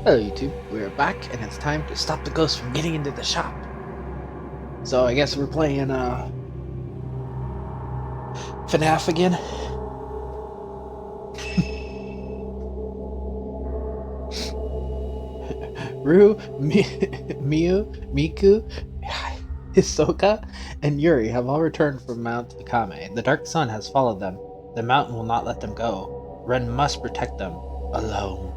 Hello YouTube, we're back and it's time to stop the ghost from getting into the shop. So I guess we're playing FNAF again. Rue, Miu, Miku, Hisoka, and Yuri have all returned from Mount Akame. The dark sun has followed them. The mountain will not let them go. Ren must protect them. Alone.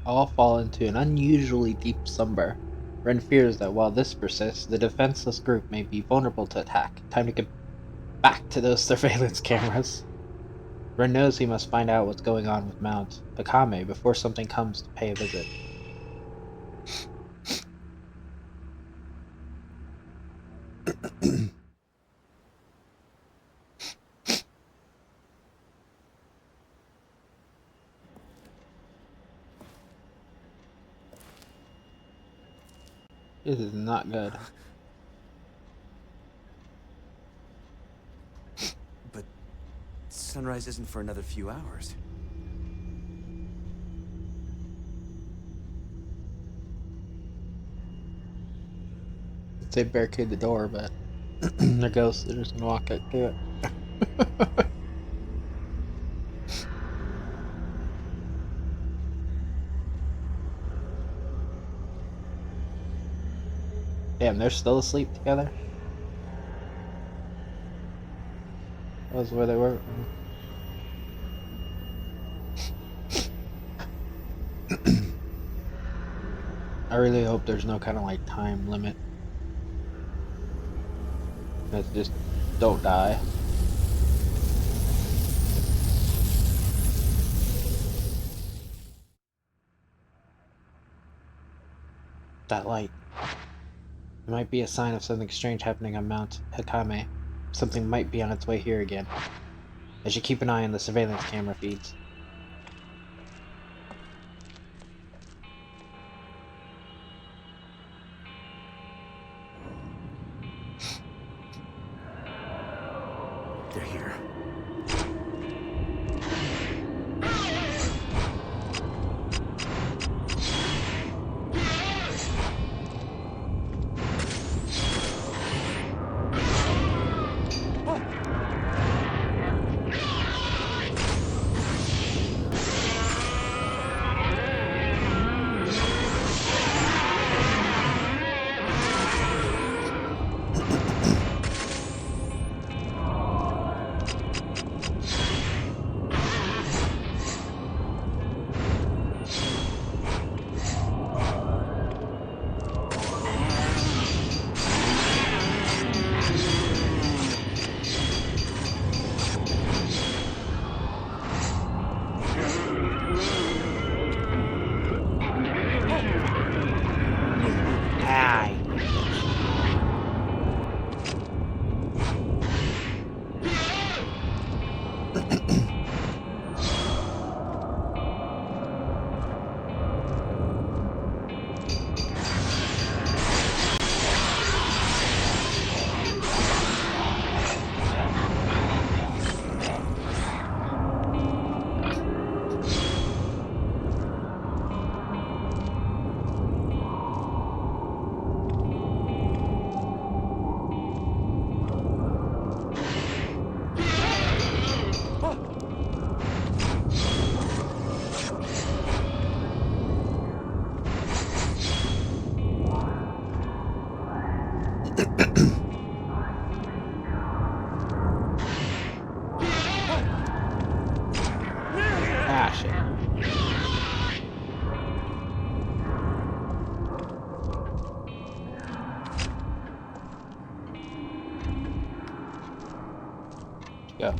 All fall into an unusually deep slumber. Ren fears that while this persists, the defenseless group may be vulnerable to attack. Time to get back to those surveillance cameras. Ren knows he must find out what's going on with Mount Akame before something comes to pay a visit. This is not good. But sunrise isn't for another few hours. They barricade the door, but the ghosts are just gonna walk out through it. Damn, they're still asleep together? That was where they were. I really hope there's no kind of like time limit. Let's just don't die. That light. It might be a sign of something strange happening on Mount Hakame. Something might be on its way here again. I should keep an eye on the surveillance camera feeds. They're here. Ah, shit. Go.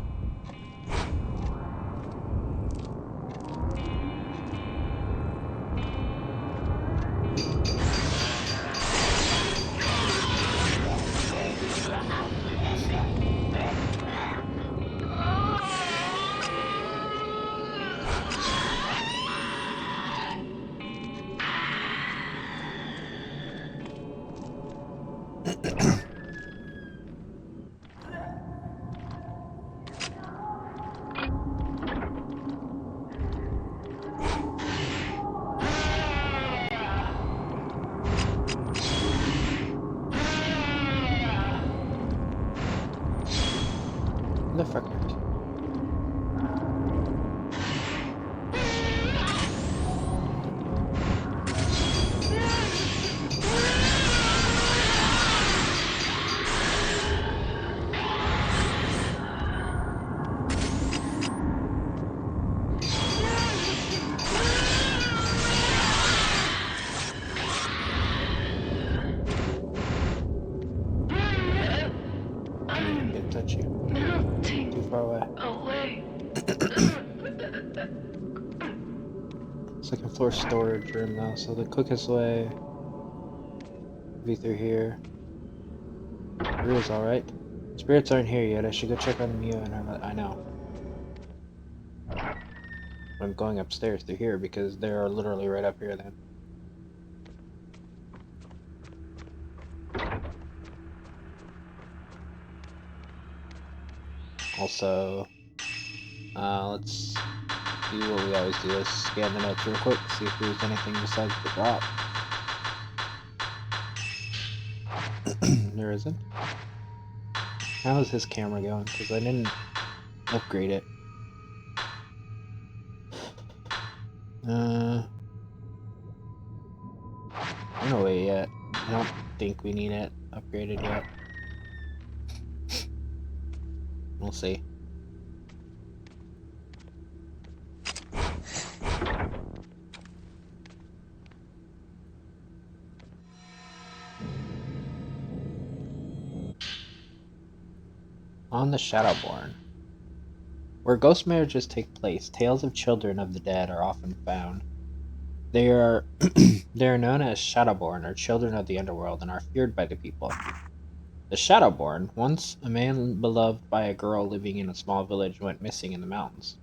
Second floor storage room though, so the quickest way would be through here. Rue's alright. Spirits aren't here yet. I should go check on Mia and her. I know. I'm going upstairs through here because they're literally right up here then. Also, let's do what we always do. Let's scan the notes real quick, see if there's anything besides the drop. There isn't. How is his camera going? Because I didn't upgrade it. I don't wait yet. I don't think we need it upgraded yet. We'll see. On the Shadowborn. Where ghost marriages take place, tales of children of the dead are often found. They are they are known as Shadowborn, or children of the underworld, and are feared by the people. The Shadowborn, once a man beloved by a girl living in a small village, went missing in the mountains.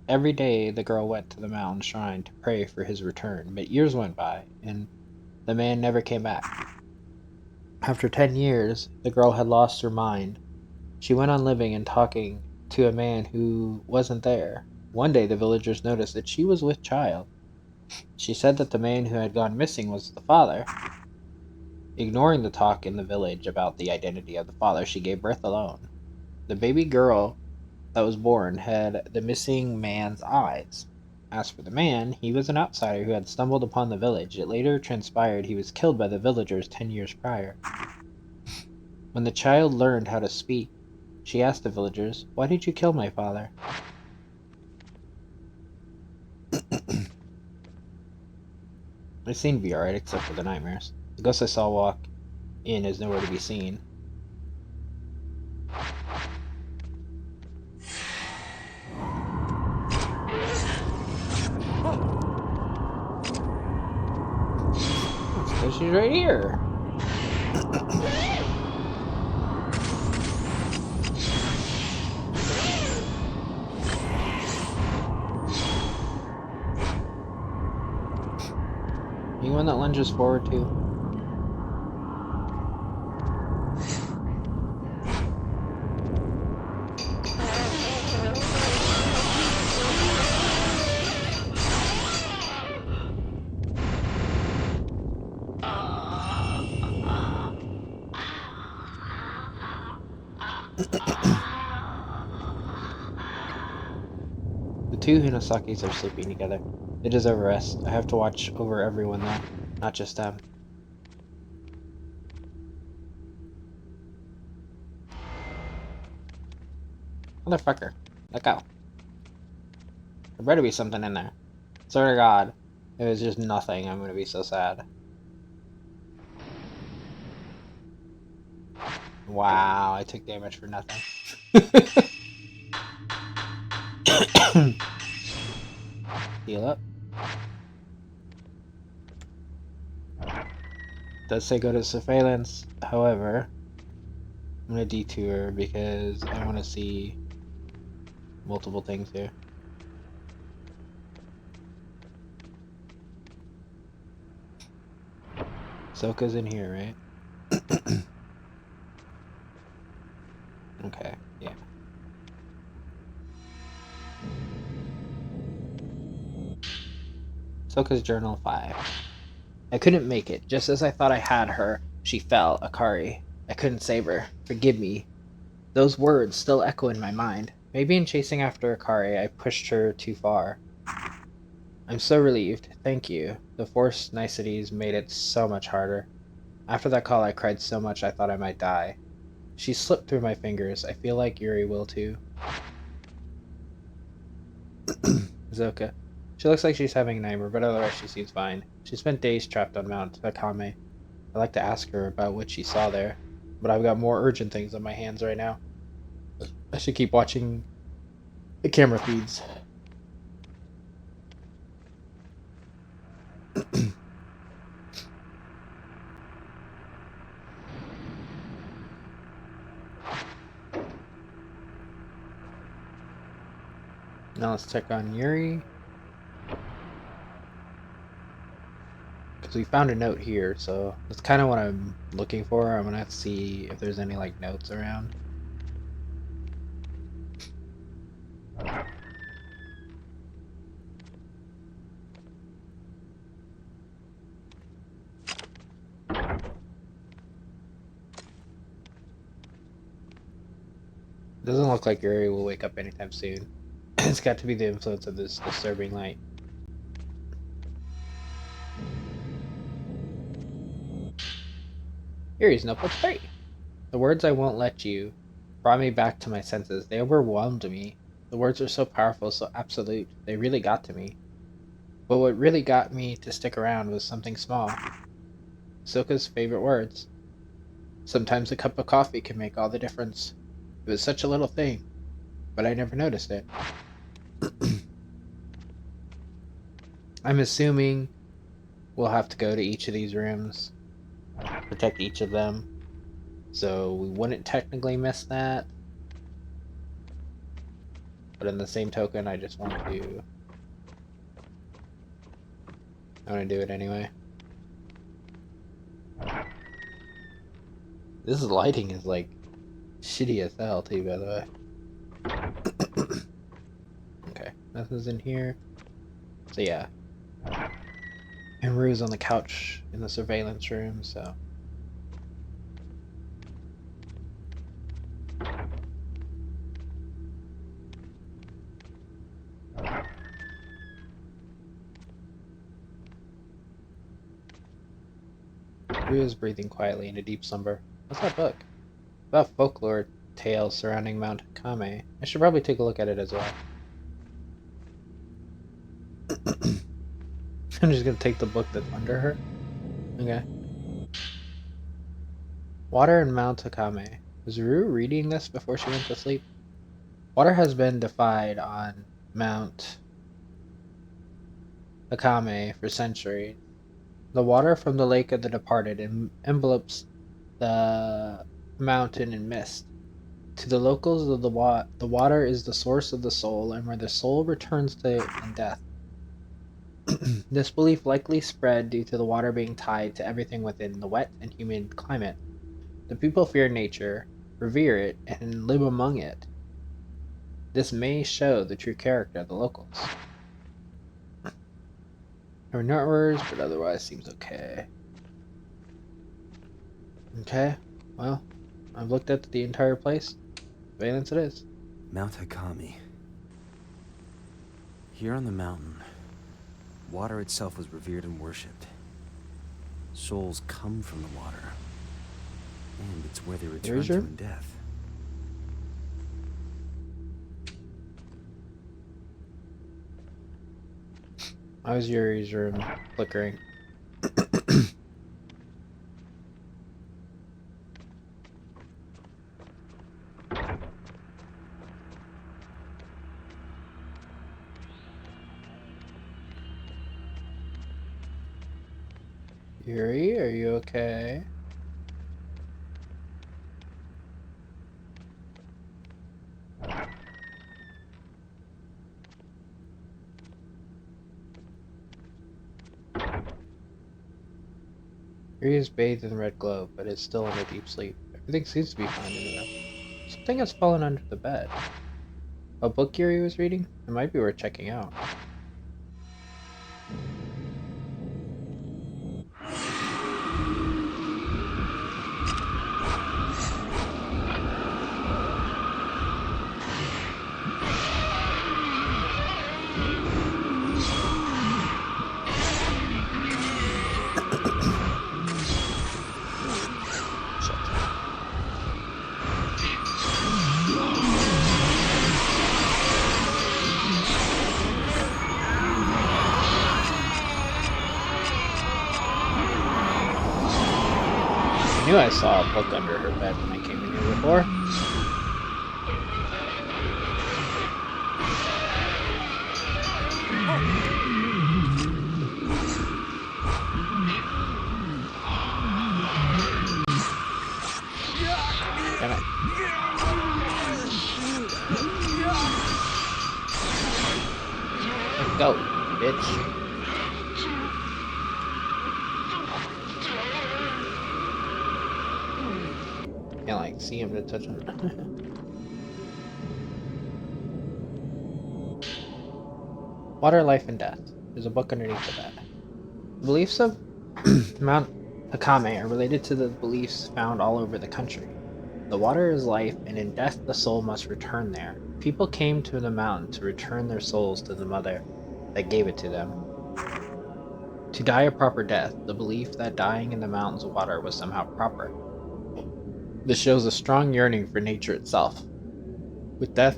Every day the girl went to the mountain shrine to pray for his return, but years went by, and the man never came back. After 10 years, the girl had lost her mind. She went on living and talking to a man who wasn't there. One day the villagers noticed that she was with child. She said that the man who had gone missing was the father. Ignoring the talk in the village about the identity of the father, she gave birth alone. The baby girl that was born had the missing man's eyes. As for the man, he was an outsider who had stumbled upon the village. It later transpired he was killed by the villagers 10 years prior. When the child learned how to speak, she asked the villagers, "Why did you kill my father?" It seemed to be alright, except for the nightmares. The ghost I saw walk in is nowhere to be seen. That's because she's right here. You one that lunges forward too. The two Hinasakis are sleeping together. They deserve a rest. I have to watch over everyone though, not just them. Motherfucker. Let go. There better be something in there. Swear to God. If it's just nothing, I'm gonna be so sad. Wow, I took damage for nothing. Heal up. Does say go to surveillance, however, I'm gonna detour because I want to see multiple things here. Soka's in here, right? Okay, yeah. Soka's Journal 5. I couldn't make it. Just as I thought I had her, she fell, Akari. I couldn't save her. Forgive me. Those words still echo in my mind. Maybe in chasing after Akari, I pushed her too far. I'm so relieved. Thank you. The forced niceties made it so much harder. After that call, I cried so much I thought I might die. She slipped through my fingers. I feel like Yuri will too. Zoka. She looks like she's having a nightmare, but otherwise she seems fine. She spent days trapped on Mount Takame. I'd like to ask her about what she saw there, but I've got more urgent things on my hands right now. I should keep watching the camera feeds. Now let's check on Yuri. Because we found a note here, so that's kind of what I'm looking for. I'm gonna see if there's any like notes around. Doesn't look like Yuri will wake up anytime soon. It's got to be the influence of this disturbing light. Yuri's notebook 3. The words "I won't let you" brought me back to my senses. They overwhelmed me. The words are so powerful, so absolute. They really got to me. But what really got me to stick around was something small. Silka's favorite words. Sometimes a cup of coffee can make all the difference. It was such a little thing, but I never noticed it. I'm assuming we'll have to go to each of these rooms, protect each of them, so we wouldn't technically miss that. But in the same token, I want to do it anyway. This lighting is like shitty as hell too, by the way. Okay, nothing's in here. So yeah. And Rue's on the couch in the surveillance room, so. Rue is breathing quietly in a deep slumber. What's that book? About folklore tales surrounding Mount Kame. I should probably take a look at it as well. I'm just gonna take the book that's under her. Okay. Water in Mount Akame. Was Rue reading this before she went to sleep? Water has been defied on Mount Akame for centuries. The water from the Lake of the Departed envelopes the mountain in mist. To the locals of the water is the source of the soul, and where the soul returns to in death. This belief likely spread due to the water being tied to everything within the wet and humid climate. The people fear nature, revere it, and live among it. This may show the true character of the locals. There were no errors, but otherwise seems okay. Okay, well, I've looked at the entire place. Surveillance it is. Mount Hakami. Here on the mountain, water itself was revered and worshipped. Souls come from the water, and it's where they return to in death. How was Yuri's room flickering? Yuri, are you okay? Yuri is bathed in the red glow, but is still in a deep sleep. Everything seems to be fine in the room. Something has fallen under the bed. A book Yuri was reading? It might be worth checking out. I knew I saw a book under her bed when I came in here before. bitch. Can't like see him to touch him. Water, Life, and Death. There's a book underneath of that. The beliefs of Mount Hakame are related to the beliefs found all over the country. The water is life, and in death the soul must return there. People came to the mountain to return their souls to the mother that gave it to them. To die a proper death, the belief that dying in the mountain's water was somehow proper. This shows a strong yearning for nature itself, with death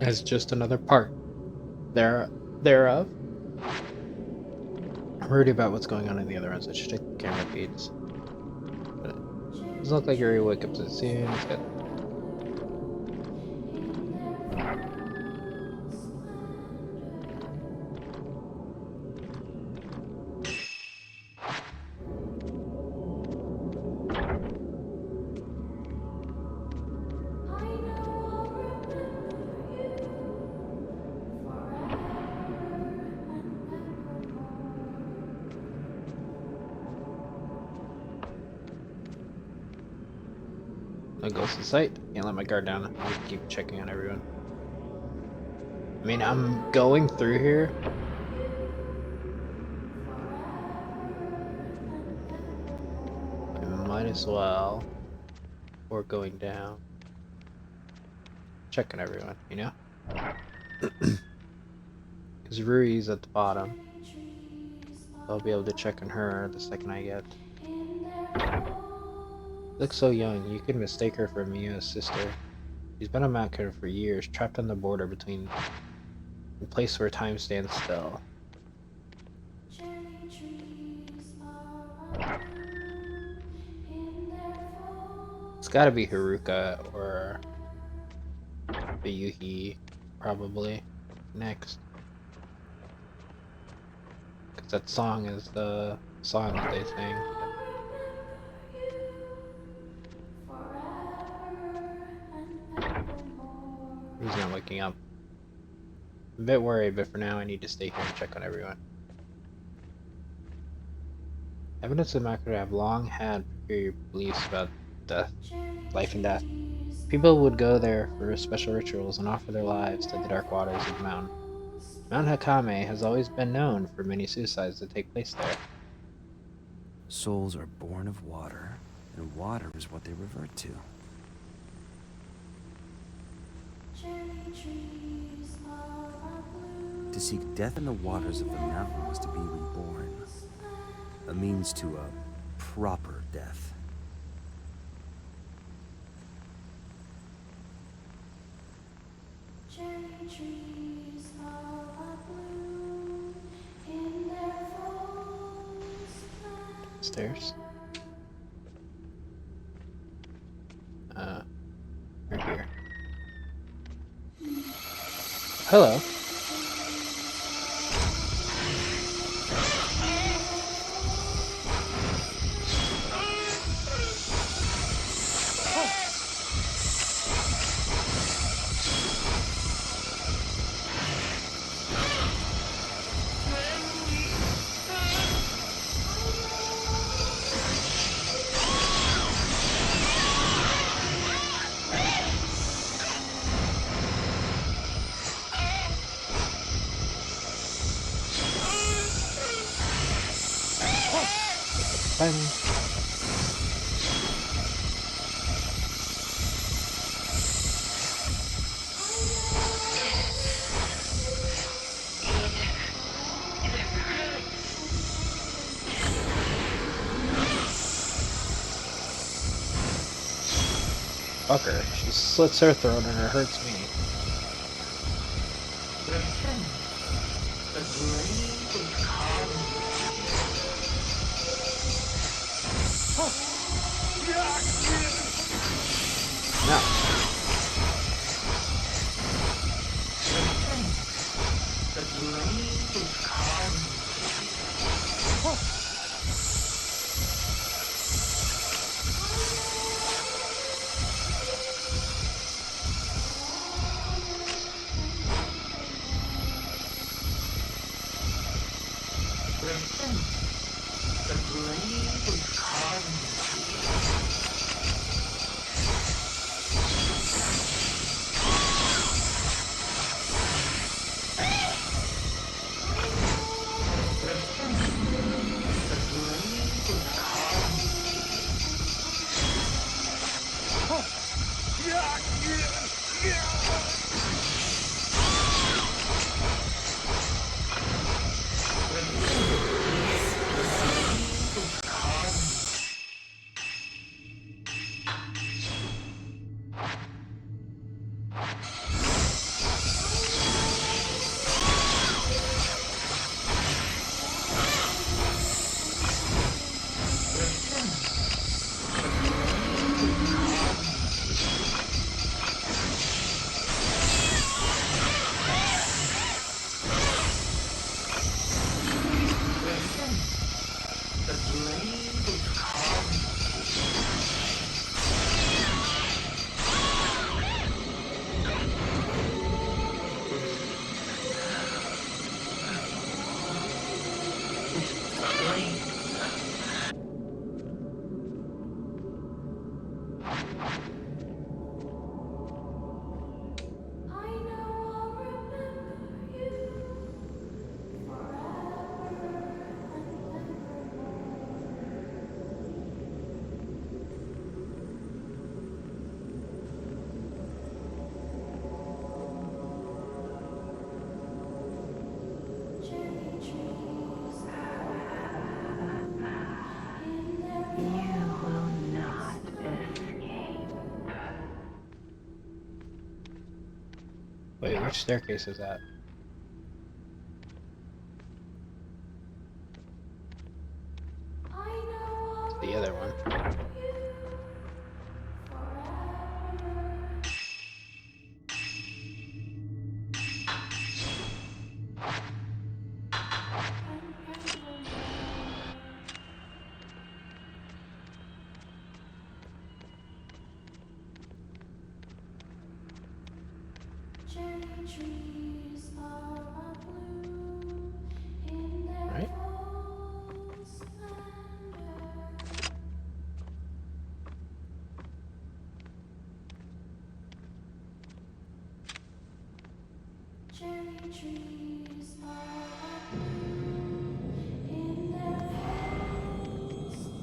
as just another part thereof. I'm worried about what's going on in the other ones. I should check the camera feeds. But it doesn't look like Yuri wake up soon. It's got no ghost in sight. Can't let my guard down. I need to keep checking on everyone. I mean, I'm going through here. I might as well. Or going down. Checking everyone, you know? Because Rui's at the bottom. I'll be able to check on her the second I get. Looks so young, you could mistake her for Mia's sister. She's been on Mount Carter for years, trapped on the border between the place where time stands still. It's gotta be Haruka or Yuhi, probably, next. Because that song is the song that they sing. He's not waking up. I'm a bit worried, but for now I need to stay here and check on everyone. Evidence of Makura have long had peculiar beliefs about death, life and death. People would go there for special rituals and offer their lives to the dark waters of the mountain. Mount Hakame has always been known for many suicides that take place there. Souls are born of water, and water is what they revert to. To seek death in the waters of the mountain was to be reborn, a means to a proper death. Stairs. Right here. Hello. Finally. Fuck her. She slits her throat and it hurts me. No. Wait, which staircase is that? It's the other one. Right?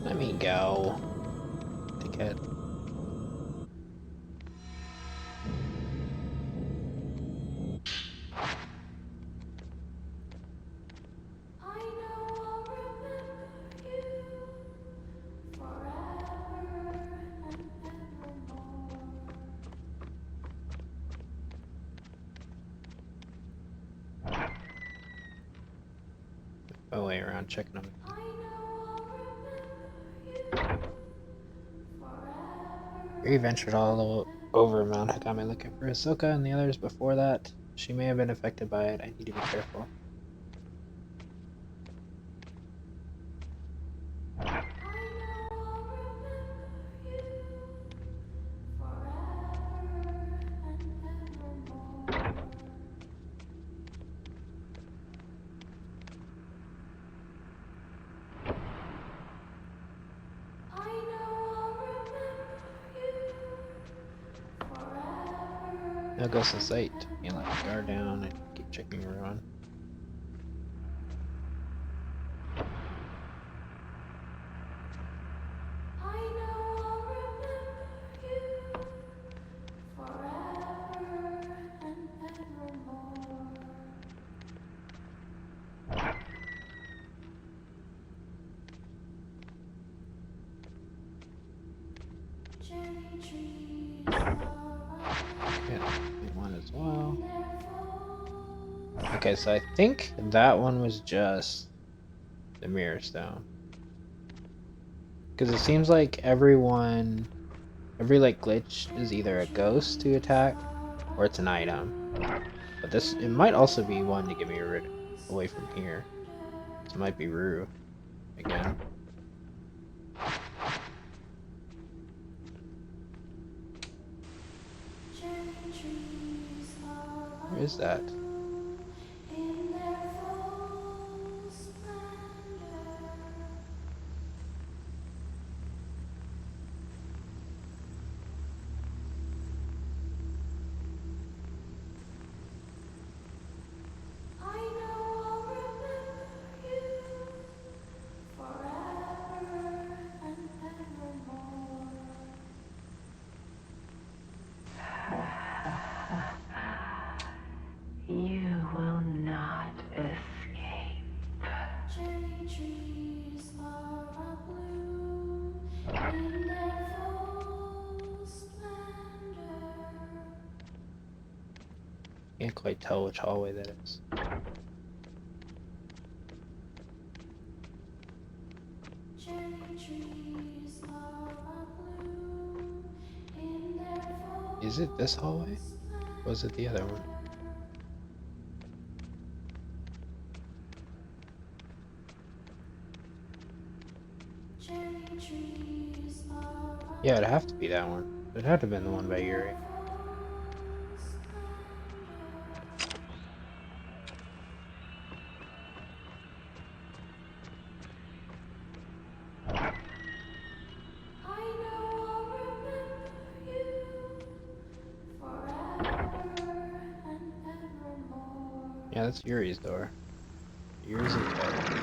Let me go. Ticket. Oh, way around checking them. Yuri ventured all over Mount Hagame looking for Hisoka and the others before that. She may have been affected by it. I need to be careful. No ghost in sight. You let the guard down and keep checking everyone. Yeah, one as well. Okay, so I think that one was just the mirror stone. Because it seems like every like glitch is either a ghost to attack or it's an item. But this, it might also be one to get me away from here. This might be Rue again. Where is that? Can't quite tell which hallway that is. Is it this hallway? Or was it the other one? Yeah, it'd have to be that one. It had to have been the one by Yuri. Yeah, that's Yuri's door. Yuri's okay.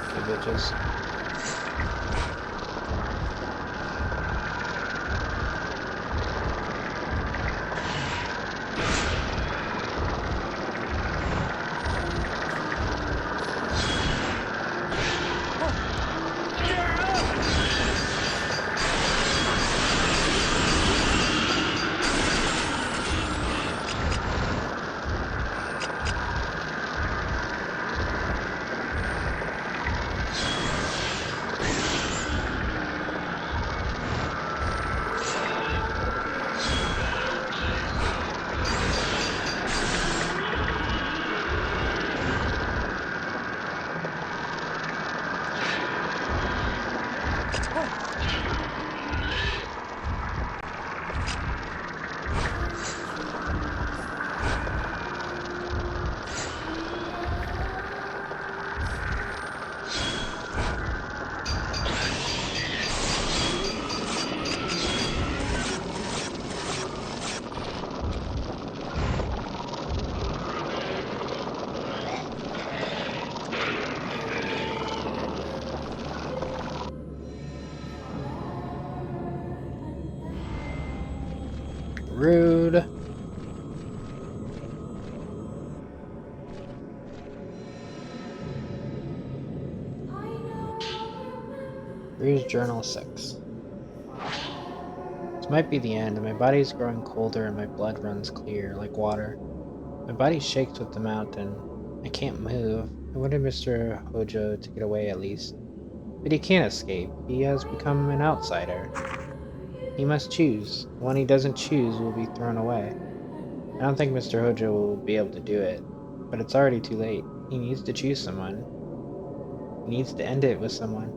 Okay, bitches. Rude. Here's Journal 6. This might be the end, and my body's growing colder and my blood runs clear, like water. My body shakes with the mountain. I can't move. I wanted Mr. Hojo to get away at least. But he can't escape. He has become an outsider. He must choose. The one he doesn't choose will be thrown away. I don't think Mr. Hojo will be able to do it. But it's already too late. He needs to choose someone. He needs to end it with someone.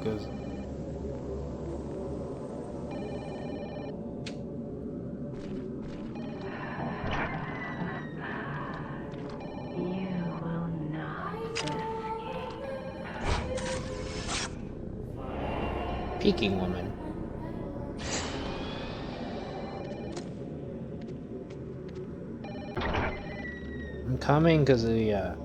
Because Peking woman. I'm coming because of the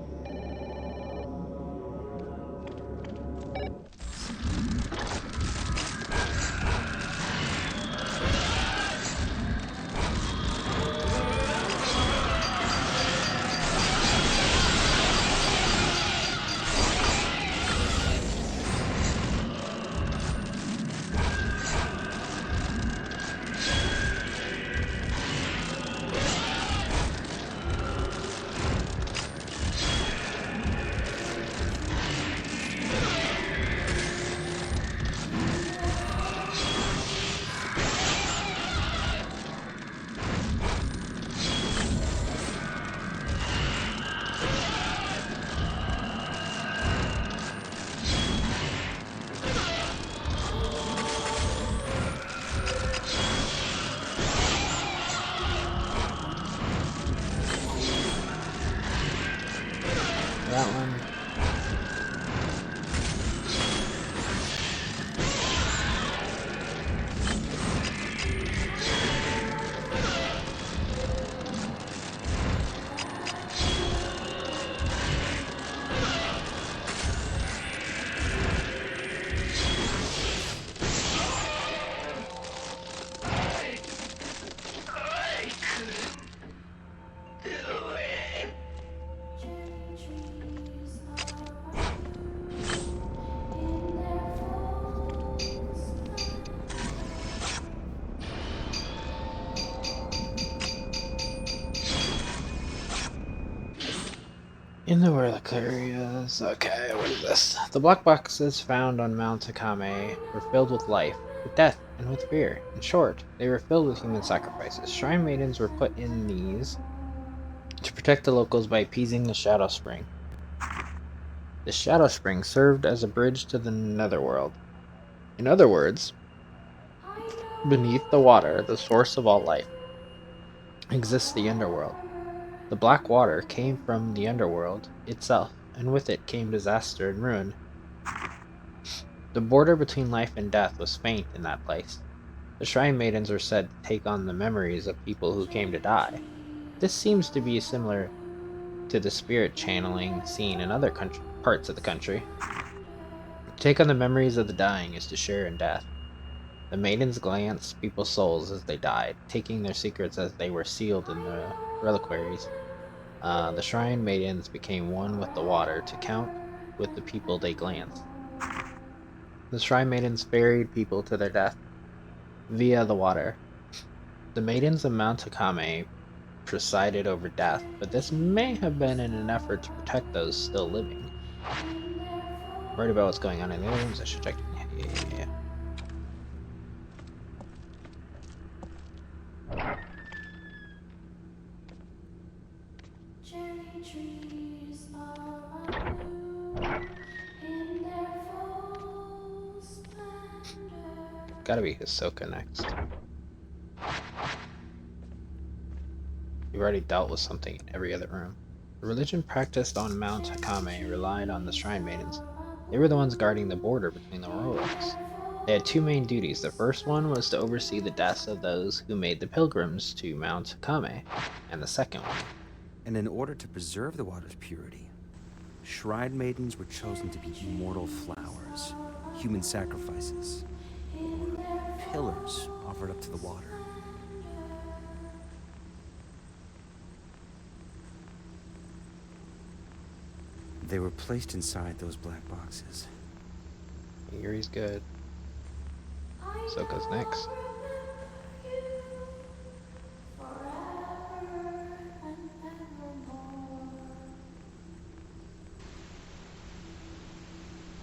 that one. In the Werlick areas. Okay, what is this? The black boxes found on Mount Takame were filled with life, with death, and with fear. In short, they were filled with human sacrifices. Shrine maidens were put in these to protect the locals by appeasing the Shadow Spring. The Shadow Spring served as a bridge to the Netherworld. In other words, beneath the water, the source of all life, exists the Underworld. The black water came from the Underworld itself, and with it came disaster and ruin. The border between life and death was faint in that place. The Shrine Maidens are said to take on the memories of people who came to die. This seems to be similar to the spirit channeling seen in other parts of the country. To take on the memories of the dying is to share in death. The maidens glanced people's souls as they died, taking their secrets as they were sealed in the reliquaries. The Shrine Maidens became one with the water to count with the people they glanced. The Shrine Maidens ferried people to their death via the water. The Maidens of Mount Takame presided over death, but this may have been in an effort to protect those still living. Worried about what's going on in the other rooms, I should check. Yeah. Cherry trees are blue in their full splendor. Gotta be Hisoka next. We've already dealt with something in every other room. The religion practiced on Mount Takame relied on the Shrine Maidens. They were the ones guarding the border between the worlds. They had two main duties. The first one was to oversee the deaths of those who made the pilgrims to Mount Takame, and the second one. And in order to preserve the water's purity, shrine maidens were chosen to be immortal flowers, human sacrifices, or pillars offered up to the water. They were placed inside those black boxes. Yuri's good. Hisoka's next.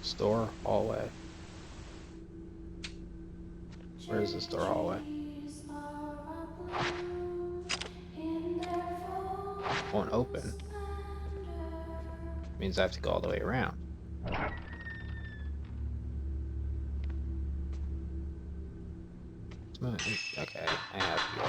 Store hallway. Where is the store hallway? Won't open. Means I have to go all the way around. Okay, I have to go.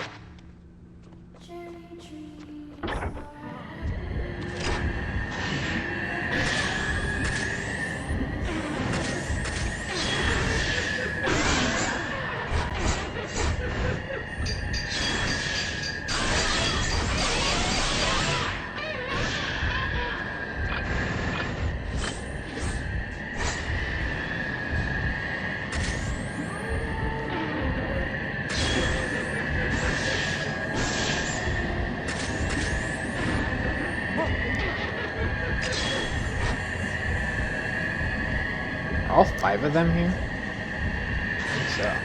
Are all five of them here? I think so.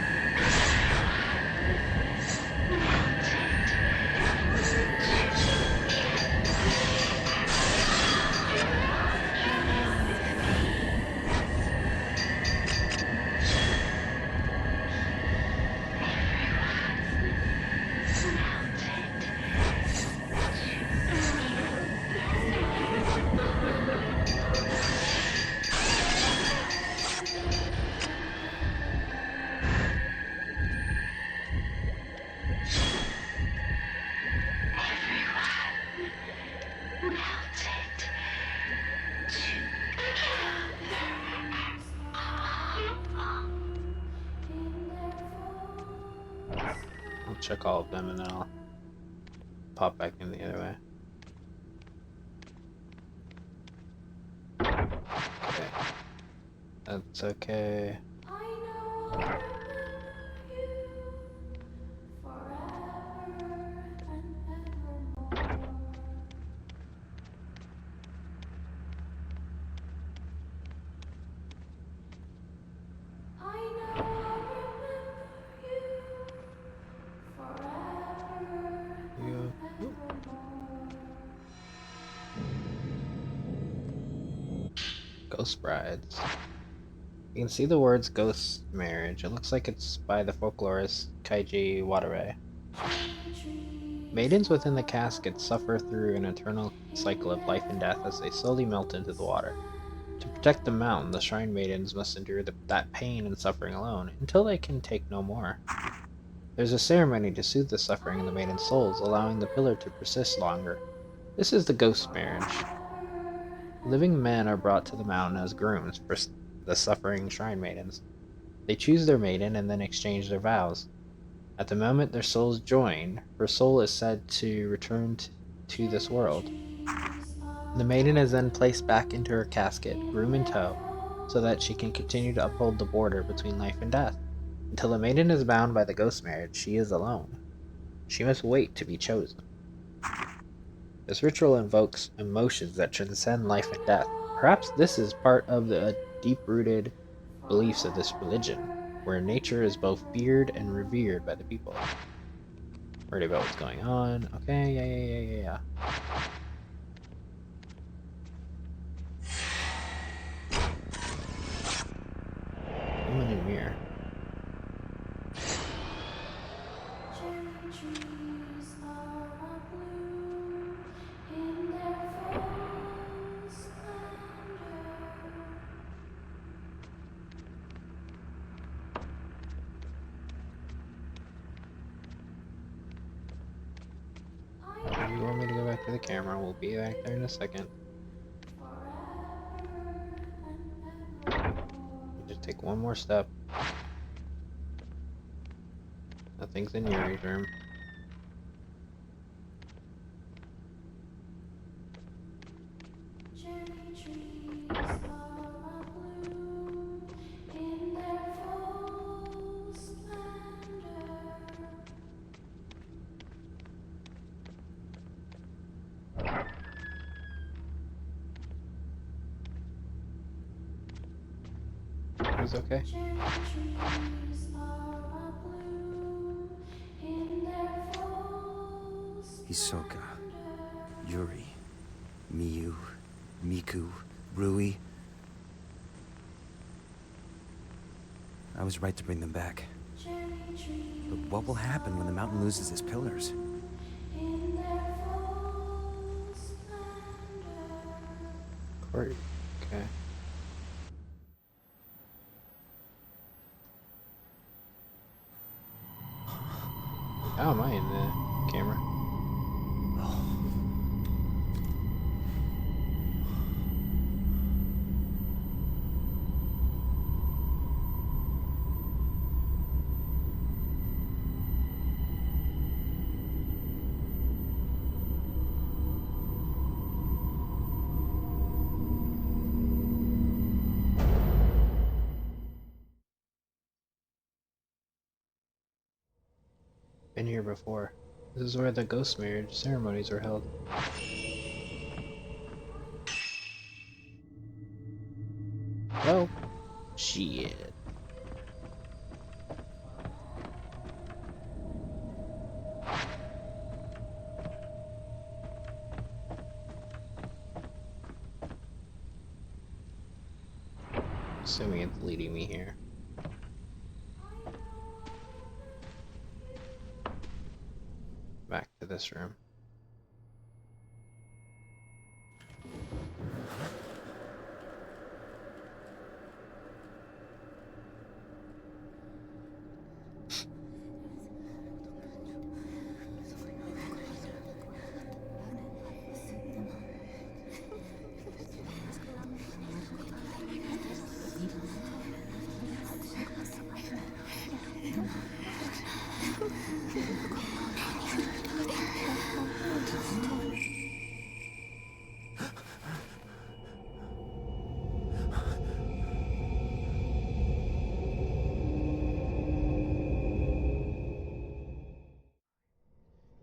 I'll check all of them and then I'll pop back in the other way. Okay. That's okay. You. Ghost brides. You can see the words ghost marriage. It looks like it's by the folklorist Kaiji Watanabe. Maidens within the casket suffer through an eternal cycle of life and death as they slowly melt into the water. To protect the mountain, the shrine maidens must endure that pain and suffering alone, until they can take no more. There's a ceremony to soothe the suffering in the maiden's souls, allowing the pillar to persist longer. This is the ghost marriage. Living men are brought to the mountain as grooms for the suffering shrine maidens. They choose their maiden and then exchange their vows. At the moment their souls join, her soul is said to return to this world. The maiden is then placed back into her casket, groom in tow, so that she can continue to uphold the border between life and death. Until the maiden is bound by the ghost marriage, she is alone. She must wait to be chosen. This ritual invokes emotions that transcend life and death. Perhaps this is part of the deep-rooted beliefs of this religion, where nature is both feared and revered by the people. Worried about what's going on. Okay, yeah. Woman in mirror. Cherry trees are blue in their full splendor. If you want me to go back to the camera, we'll be back there in a second. Just take one more step. Nothing's in Yuri's room. Cherry trees are blue in their full splendor. It's okay. Cherry trees are blue in their full Hisoka, Yuri, Miyu, Miku, Rui. I was right to bring them back. But what will happen when the mountain loses its pillars? in their full splendor. Corey. Okay. How am I in the camera? Been here before. This is where the ghost marriage ceremonies are held. Well, shit. Assuming it's leading me here. Back to this room.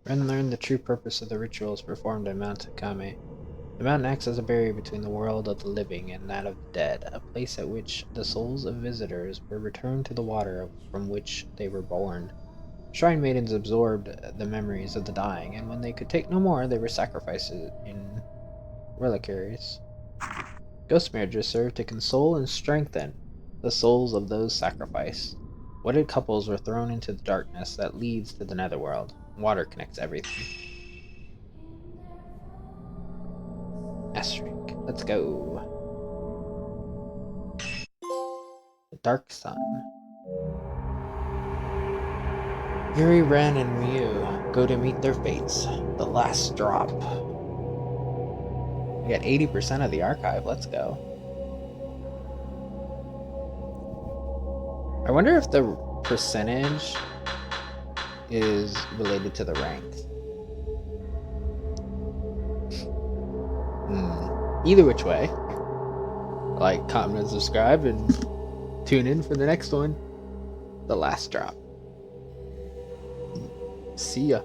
Ren learned the true purpose of the rituals performed in Mount Takame. The mountain acts as a barrier between the world of the living and that of the dead, a place at which the souls of visitors were returned to the water from which they were born. Shrine maidens absorbed the memories of the dying, and when they could take no more, they were sacrificed in reliquaries. Ghost marriages serve to console and strengthen the souls of those sacrificed. Wedded couples were thrown into the darkness that leads to the netherworld. Water connects everything. Asterisk. Let's go. The Dark Sun. Yuri, Ren, and Ryu go to meet their fates. The last drop. We got 80% of the archive. Let's go. I wonder if the percentage is related to the rank. Either which way, like, comment, and subscribe, and tune in for the next one. The last drop. See ya.